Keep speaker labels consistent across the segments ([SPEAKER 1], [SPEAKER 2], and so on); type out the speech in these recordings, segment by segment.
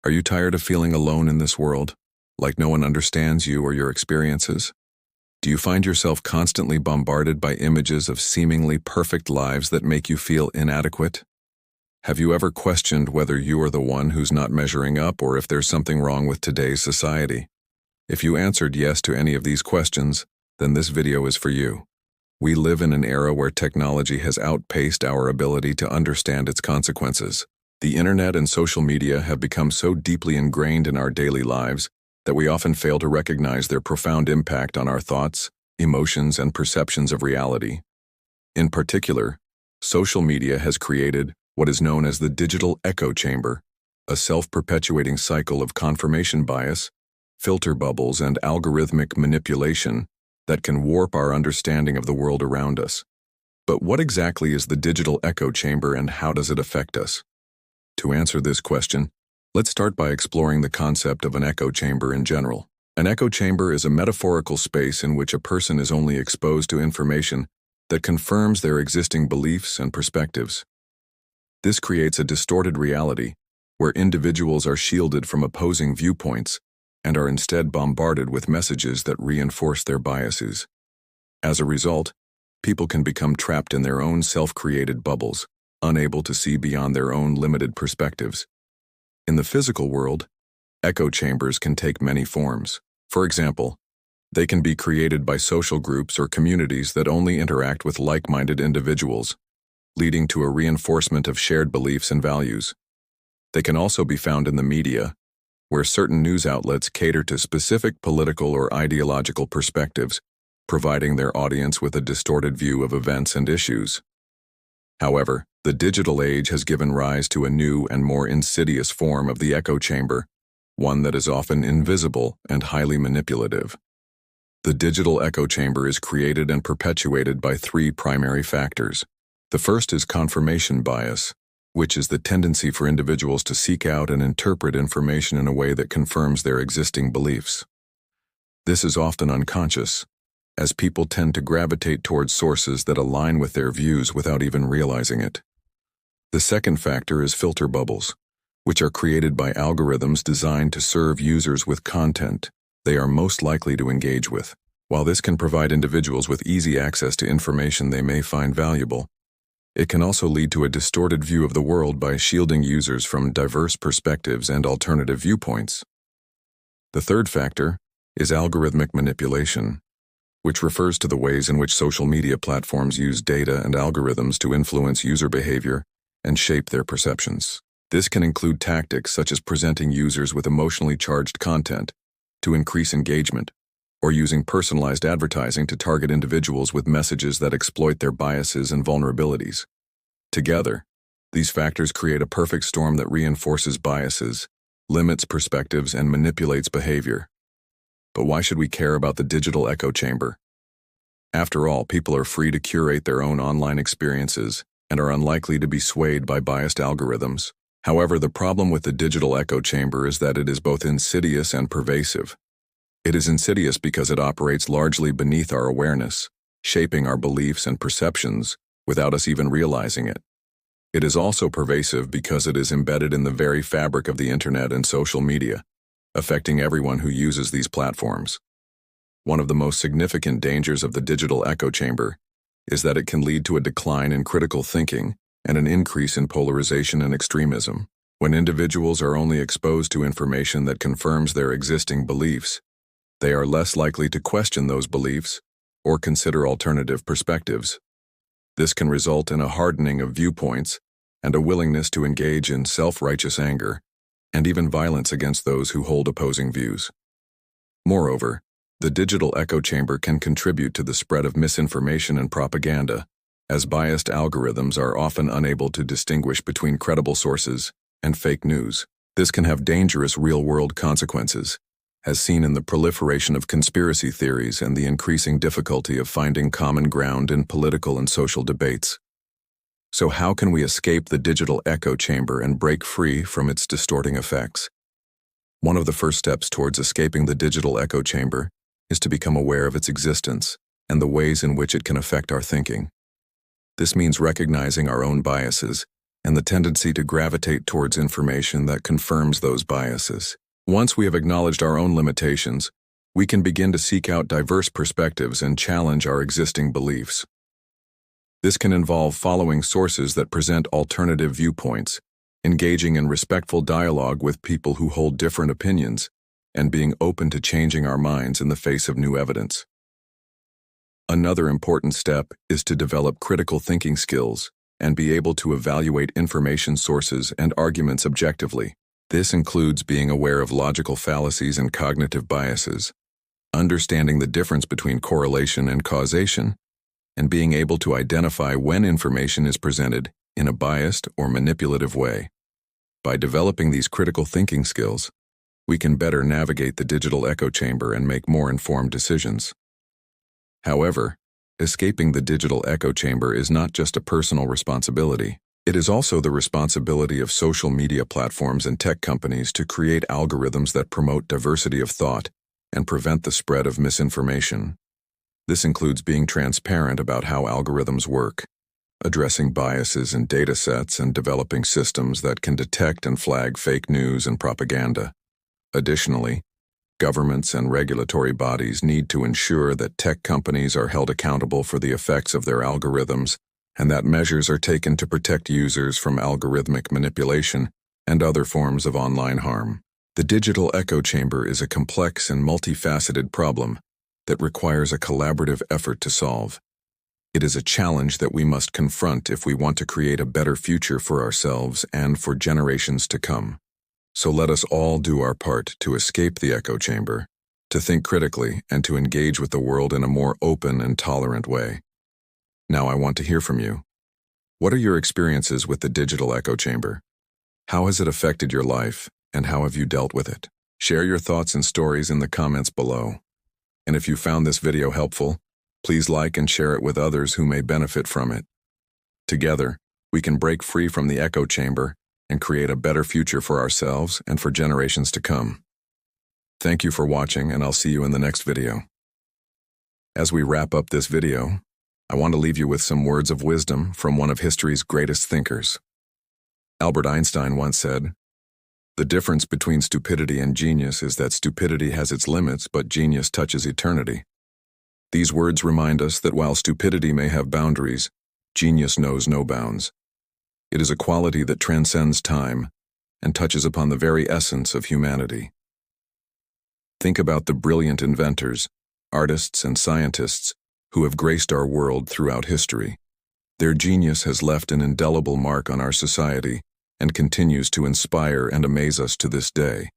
[SPEAKER 1] Are you tired of feeling alone in this world, like no one understands you or your experiences? Do you find yourself constantly bombarded by images of seemingly perfect lives that make you feel inadequate? Have you ever questioned whether you are the one who's not measuring up or if there's something wrong with today's society? If you answered yes to any of these questions, then this video is for you. We live in an era where technology has outpaced our ability to understand its consequences. The internet and social media have become so deeply ingrained in our daily lives that we often fail to recognize their profound impact on our thoughts, emotions, and perceptions of reality. In particular, social media has created what is known as the digital echo chamber, a self-perpetuating cycle of confirmation bias, filter bubbles, and algorithmic manipulation that can warp our understanding of the world around us. But what exactly is the digital echo chamber and how does it affect us? To answer this question, let's start by exploring the concept of an echo chamber in general. An echo chamber is a metaphorical space in which a person is only exposed to information that confirms their existing beliefs and perspectives. This creates a distorted reality where individuals are shielded from opposing viewpoints and are instead bombarded with messages that reinforce their biases. As a result, people can become trapped in their own self-created bubbles, unable to see beyond their own limited perspectives. In the physical world, echo chambers can take many forms. For example, they can be created by social groups or communities that only interact with like-minded individuals, leading to a reinforcement of shared beliefs and values. They can also be found in the media, where certain news outlets cater to specific political or ideological perspectives, providing their audience with a distorted view of events and issues. However, the digital age has given rise to a new and more insidious form of the echo chamber, one that is often invisible and highly manipulative. The digital echo chamber is created and perpetuated by three primary factors. The first is confirmation bias, which is the tendency for individuals to seek out and interpret information in a way that confirms their existing beliefs. This is often unconscious, as people tend to gravitate towards sources that align with their views without even realizing it. The second factor is filter bubbles, which are created by algorithms designed to serve users with content they are most likely to engage with. While this can provide individuals with easy access to information they may find valuable, it can also lead to a distorted view of the world by shielding users from diverse perspectives and alternative viewpoints. The third factor is algorithmic manipulation, which refers to the ways in which social media platforms use data and algorithms to influence user behavior and shape their perceptions. This can include tactics such as presenting users with emotionally charged content to increase engagement, or using personalized advertising to target individuals with messages that exploit their biases and vulnerabilities. Together, these factors create a perfect storm that reinforces biases, limits perspectives, and manipulates behavior. But why should we care about the digital echo chamber? After all, people are free to curate their own online experiences and are unlikely to be swayed by biased algorithms. However, the problem with the digital echo chamber is that it is both insidious and pervasive. It is insidious because it operates largely beneath our awareness, shaping our beliefs and perceptions without us even realizing it. It is also pervasive because it is embedded in the very fabric of the internet and social media, affecting everyone who uses these platforms. One of the most significant dangers of the digital echo chamber is that it can lead to a decline in critical thinking and an increase in polarization and extremism. When individuals are only exposed to information that confirms their existing beliefs, they are less likely to question those beliefs or consider alternative perspectives. This can result in a hardening of viewpoints and a willingness to engage in self-righteous anger and even violence against those who hold opposing views. Moreover, the digital echo chamber can contribute to the spread of misinformation and propaganda, as biased algorithms are often unable to distinguish between credible sources and fake news. This can have dangerous real-world consequences, as seen in the proliferation of conspiracy theories and the increasing difficulty of finding common ground in political and social debates. So how can we escape the digital echo chamber and break free from its distorting effects? One of the first steps towards escaping the digital echo chamber is to become aware of its existence and the ways in which it can affect our thinking. This means recognizing our own biases and the tendency to gravitate towards information that confirms those biases. Once we have acknowledged our own limitations, we can begin to seek out diverse perspectives and challenge our existing beliefs. This can involve following sources that present alternative viewpoints, engaging in respectful dialogue with people who hold different opinions, and being open to changing our minds in the face of new evidence. Another important step is to develop critical thinking skills and be able to evaluate information sources and arguments objectively. This includes being aware of logical fallacies and cognitive biases, understanding the difference between correlation and causation, and being able to identify when information is presented in a biased or manipulative way. By developing these critical thinking skills, we can better navigate the digital echo chamber and make more informed decisions. However, escaping the digital echo chamber is not just a personal responsibility. It is also the responsibility of social media platforms and tech companies to create algorithms that promote diversity of thought and prevent the spread of misinformation. This includes being transparent about how algorithms work, addressing biases in data sets, and developing systems that can detect and flag fake news and propaganda. Additionally, governments and regulatory bodies need to ensure that tech companies are held accountable for the effects of their algorithms and that measures are taken to protect users from algorithmic manipulation and other forms of online harm. The digital echo chamber is a complex and multifaceted problem that requires a collaborative effort to solve. It is a challenge that we must confront if we want to create a better future for ourselves and for generations to come. So let us all do our part to escape the echo chamber, to think critically, and to engage with the world in a more open and tolerant way. Now I want to hear from you. What are your experiences with the digital echo chamber? How has it affected your life, and how have you dealt with it? Share your thoughts and stories in the comments below. And if you found this video helpful, please like and share it with others who may benefit from it. Together, we can break free from the echo chamber and create a better future for ourselves and for generations to come. Thank you for watching, and I'll see you in the next video. As we wrap up this video, I want to leave you with some words of wisdom from one of history's greatest thinkers. Albert Einstein once said, "The difference between stupidity and genius is that stupidity has its limits, but genius touches eternity." These words remind us that while stupidity may have boundaries, genius knows no bounds. It is a quality that transcends time and touches upon the very essence of humanity. Think about the brilliant inventors, artists, and scientists who have graced our world throughout history. Their genius has left an indelible mark on our society and continues to inspire and amaze us to this day.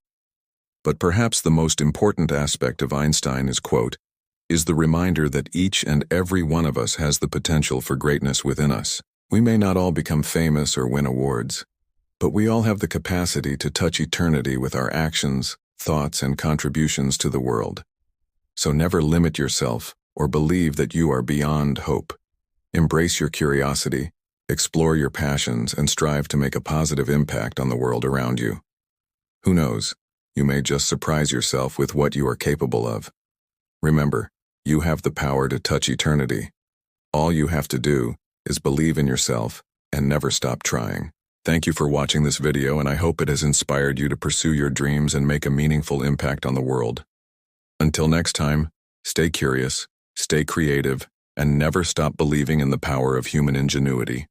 [SPEAKER 1] But perhaps the most important aspect of Einstein is the reminder that each and every one of us has the potential for greatness within us. We may not all become famous or win awards, but we all have the capacity to touch eternity with our actions, thoughts, and contributions to the world. So never limit yourself or believe that you are beyond hope. Embrace your curiosity, explore your passions, and strive to make a positive impact on the world around you. Who knows, you may just surprise yourself with what you are capable of. Remember, you have the power to touch eternity. All you have to do is believe in yourself and never stop trying. Thank you for watching this video, and I hope it has inspired you to pursue your dreams and make a meaningful impact on the world. Until next time, stay curious, stay creative, and never stop believing in the power of human ingenuity.